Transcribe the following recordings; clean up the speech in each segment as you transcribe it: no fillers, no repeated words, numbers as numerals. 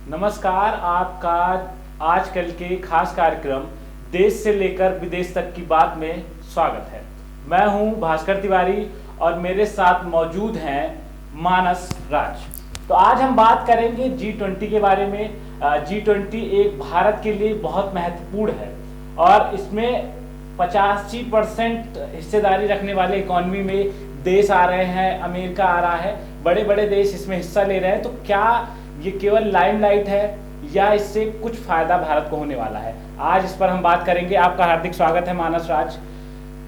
नमस्कार। आपका आजकल के खास कार्यक्रम देश से लेकर विदेश तक की बात में स्वागत है। मैं हूं भास्कर तिवारी और मेरे साथ मौजूद हैं मानस राज। तो आज हम बात करेंगे G20 के बारे में। G20 एक भारत के लिए बहुत महत्वपूर्ण है और इसमें 85% हिस्सेदारी रखने वाले इकॉनमी में देश आ रहे हैं, अमेरिका आ रहा है, बड़े बड़े देश इसमें हिस्सा ले रहे हैं। तो क्या ये केवल लाइमलाइट है या इससे कुछ फायदा भारत को होने वाला है? आज इस पर हम बात करेंगे। आपका हार्दिक स्वागत है मानस राज।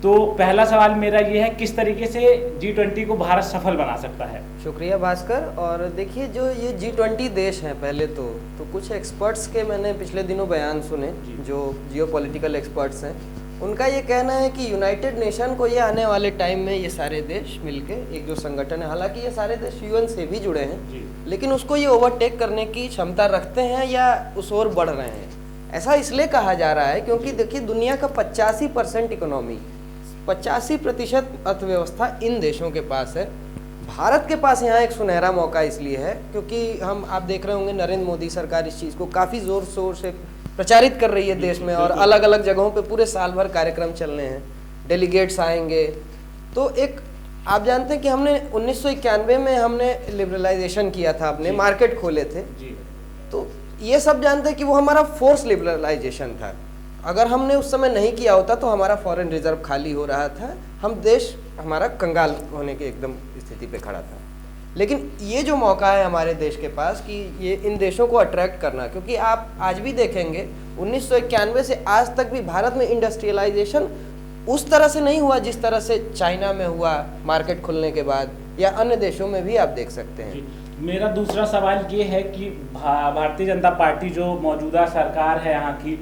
तो पहला सवाल मेरा ये है, किस तरीके से G20 को भारत सफल बना सकता है? शुक्रिया भास्कर। और देखिए, जो ये G20 देश हैं, पहले तो कुछ एक्सपर्ट्स के मैंने पिछले दिनों बयान सुने, जो जियोपॉलिटिकल एक्सपर्ट्स हैं। उनका ये कहना है कि यूनाइटेड नेशन को ये आने वाले टाइम में ये सारे देश मिलके एक जो संगठन है, हालांकि ये सारे देश UN से भी जुड़े हैं, लेकिन उसको ये ओवरटेक करने की क्षमता रखते हैं या उस ओर बढ़ रहे हैं। ऐसा इसलिए कहा जा रहा है क्योंकि देखिए, दुनिया का 85% इकोनॉमी, 85% अर्थव्यवस्था इन देशों के पास है। भारत के पास यहाँ एक सुनहरा मौका इसलिए है क्योंकि आप देख रहे होंगे, नरेंद्र मोदी सरकार इस चीज़ को काफ़ी ज़ोर शोर से प्रचारित कर रही है देश में, और अलग अलग जगहों पे पूरे साल भर कार्यक्रम चलने हैं, डेलीगेट्स आएंगे। तो एक आप जानते हैं कि हमने 1991 में हमने लिबरलाइजेशन किया था, अपने मार्केट खोले थे। तो ये सब जानते हैं कि वो हमारा फोर्स लिबरलाइजेशन था। अगर हमने उस समय नहीं किया होता तो हमारा फॉरेन रिजर्व खाली हो रहा था, हम देश हमारा कंगाल होने की एकदम स्थिति पे खड़ा था। लेकिन ये जो मौका है हमारे देश के पास कि ये इन देशों को अट्रैक्ट करना, क्योंकि आप आज भी देखेंगे 1991 से आज तक भी भारत में इंडस्ट्रियलाइजेशन उस तरह से नहीं हुआ जिस तरह से चाइना में हुआ मार्केट खुलने के बाद, या अन्य देशों में भी आप देख सकते हैं। मेरा दूसरा सवाल ये है कि भारतीय जनता पार्टी जो मौजूदा सरकार है यहाँ की,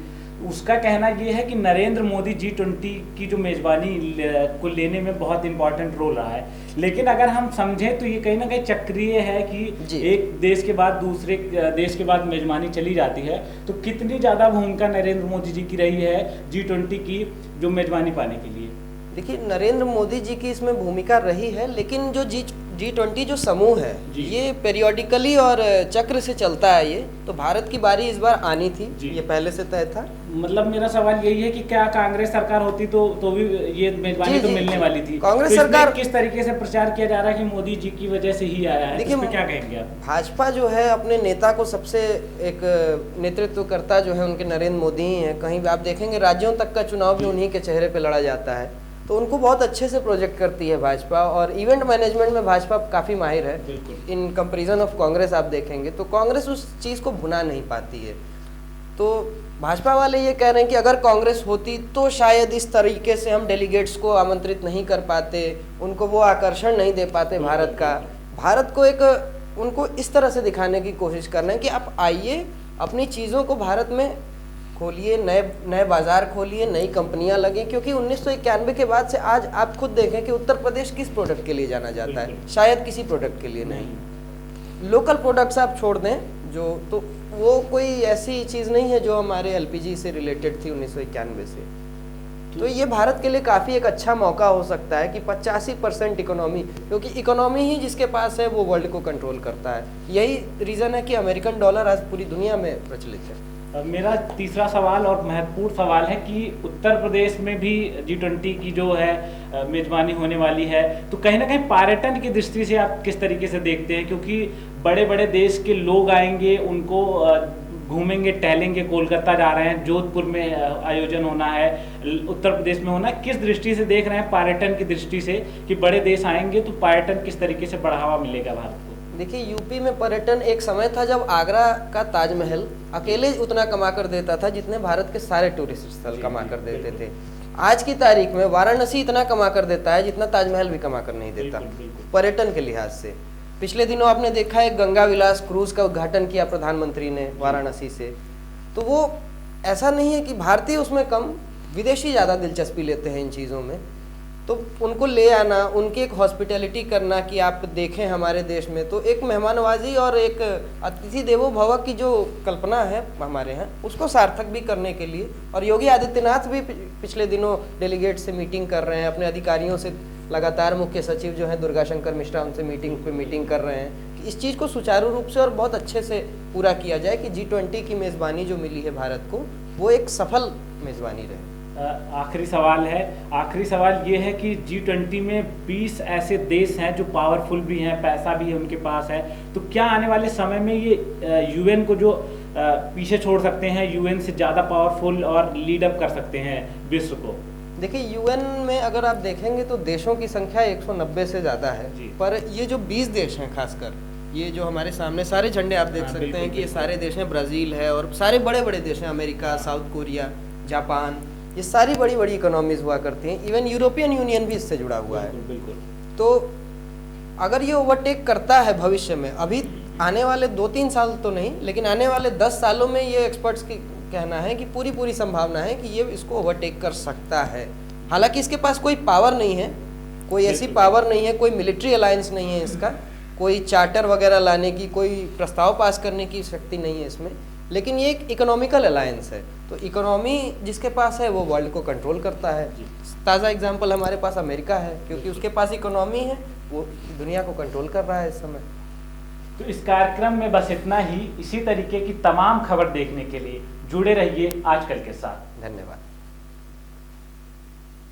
उसका कहना ये है कि नरेंद्र मोदी G20 की जो मेज़बानी को लेने में बहुत इंपॉर्टेंट रोल रहा है। लेकिन अगर हम समझें तो ये कहीं ना कहीं चक्रीय है कि एक देश के बाद दूसरे देश के बाद मेज़बानी चली जाती है। तो कितनी ज़्यादा भूमिका नरेंद्र मोदी जी की रही है G20 की जो मेज़बानी पाने के लिए? देखिए, नरेंद्र मोदी जी की इसमें भूमिका रही है, लेकिन जो G20 जो समूह है ये पेरियोडिकली और चक्र से चलता है। ये तो भारत की बारी इस बार आनी थी, ये पहले से तय था। मतलब मेरा सवाल यही है कि क्या कांग्रेस सरकार होती तो भी ये मेजबानी तो मिलने वाली थी। कांग्रेस तो सरकार किस तरीके से प्रचार किया जा रहा है कि मोदी जी की वजह से ही आया है? देखिए, क्या कहेंगे आप? भाजपा जो है अपने नेता को सबसे एक नेतृत्वकर्ता जो है उनके नरेंद्र मोदी ही है। कहीं भी आप देखेंगे राज्यों तक का चुनाव भी उन्हीं के चेहरे पे लड़ा जाता है, तो उनको बहुत अच्छे से प्रोजेक्ट करती है भाजपा। और इवेंट मैनेजमेंट में भाजपा काफ़ी माहिर है इन कंपैरिजन ऑफ कांग्रेस। आप देखेंगे तो कांग्रेस उस चीज़ को भुना नहीं पाती है। तो भाजपा वाले ये कह रहे हैं कि अगर कांग्रेस होती तो शायद इस तरीके से हम डेलीगेट्स को आमंत्रित नहीं कर पाते, उनको वो आकर्षण नहीं दे पाते भारत का। भारत को एक उनको इस तरह से दिखाने की कोशिश कर रहे हैं कि आप आइए, अपनी चीज़ों को भारत में खोलिए, नए बाजार खोलिए, नई कंपनियां लगें। क्योंकि 1991 के बाद से आज आप खुद देखें कि उत्तर प्रदेश किस प्रोडक्ट के लिए जाना जाता है, शायद किसी प्रोडक्ट के लिए नहीं। लोकल प्रोडक्ट्स आप छोड़ दें जो, तो वो कोई ऐसी चीज़ नहीं है जो हमारे LPG से रिलेटेड थी 1991 से। तो ये भारत के लिए काफ़ी एक अच्छा मौका हो सकता है कि 85% इकोनॉमी, क्योंकि इकोनॉमी ही जिसके पास है वो वर्ल्ड को कंट्रोल करता है। यही रीज़न है कि अमेरिकन डॉलर आज पूरी दुनिया में प्रचलित है। मेरा तीसरा सवाल और महत्वपूर्ण सवाल है कि उत्तर प्रदेश में भी G20 की जो है मेजबानी होने वाली है, तो कहीं ना कहीं पर्यटन की दृष्टि से आप किस तरीके से देखते हैं? क्योंकि बड़े बड़े देश के लोग आएंगे, उनको घूमेंगे, टहलेंगे। कोलकाता जा रहे हैं, जोधपुर में आयोजन होना है, उत्तर प्रदेश में होना है। किस दृष्टि से देख रहे हैं पर्यटन की दृष्टि से कि बड़े देश आएंगे तो पर्यटन किस तरीके से बढ़ावा मिलेगा भारत को? देखिए, यूपी में पर्यटन एक समय था जब आगरा का ताजमहल अकेले उतना कमा कर देता था जितने भारत के सारे टूरिस्ट स्थल कमा कर देते थे। आज की तारीख में वाराणसी इतना कमा कर देता है जितना ताजमहल भी कमा कर नहीं देता पर्यटन के लिहाज से। पिछले दिनों आपने देखा है गंगा विलास क्रूज का उद्घाटन किया प्रधानमंत्री ने वाराणसी से। तो वो ऐसा नहीं है कि भारतीय उसमें कम, विदेशी ज़्यादा दिलचस्पी लेते हैं इन चीज़ों में। तो उनको ले आना, उनकी एक हॉस्पिटैलिटी करना कि आप देखें हमारे देश में, तो एक मेहमानवाजी और एक अतिथि देवो भव की जो कल्पना है हमारे यहाँ, उसको सार्थक भी करने के लिए। और योगी आदित्यनाथ भी पिछले दिनों डेलीगेट से मीटिंग कर रहे हैं, अपने अधिकारियों से लगातार, मुख्य सचिव जो है दुर्गा शंकर मिश्रा, उनसे मीटिंग कर रहे हैं इस चीज़ को सुचारू रूप से और बहुत अच्छे से पूरा किया जाए कि G20 की मेज़बानी जो मिली है भारत को वो एक सफल मेज़बानी रहे। आखिरी सवाल ये है कि G20 में 20 ऐसे देश हैं जो पावरफुल भी हैं, पैसा भी है उनके पास है, तो क्या आने वाले समय में ये यूएन को जो पीछे छोड़ सकते हैं, यूएन से ज़्यादा पावरफुल और लीड अप कर सकते हैं विश्व को? देखिए यूएन में अगर आप देखेंगे तो देशों की संख्या 190 से ज़्यादा है, पर ये जो 20 देश हैं, खासकर ये जो हमारे सामने सारे झंडे आप देख सकते हैं कि ये सारे देश हैं, ब्राज़ील है और सारे बड़े बड़े देश हैं, अमेरिका, साउथ कोरिया, जापान, ये सारी बड़ी बड़ी इकोनॉमीज हुआ करती हैं। इवन यूरोपियन यूनियन भी इससे जुड़ा हुआ है। बिल्कुल। तो अगर ये ओवरटेक करता है भविष्य में, अभी आने वाले 2-3 साल तो नहीं, लेकिन आने वाले 10 सालों में ये एक्सपर्ट्स की कहना है कि पूरी संभावना है कि ये इसको ओवरटेक कर सकता है। हालांकि इसके पास कोई पावर नहीं है, कोई ऐसी पावर नहीं है, कोई मिलिट्री अलायंस नहीं है इसका, कोई चार्टर वगैरह लाने की, कोई प्रस्ताव पास करने की शक्ति नहीं है इसमें, लेकिन ये एक इकोनॉमिकल अलायंस है। तो इकोनॉमी जिसके पास है वो वर्ल्ड को कंट्रोल करता है। ताज़ा एग्जांपल हमारे पास अमेरिका है, क्योंकि उसके पास इकोनॉमी है, वो दुनिया को कंट्रोल कर रहा है इस समय। तो इस कार्यक्रम में बस इतना ही। इसी तरीके की तमाम खबर देखने के लिए जुड़े रहिए आजकल के साथ। धन्यवाद।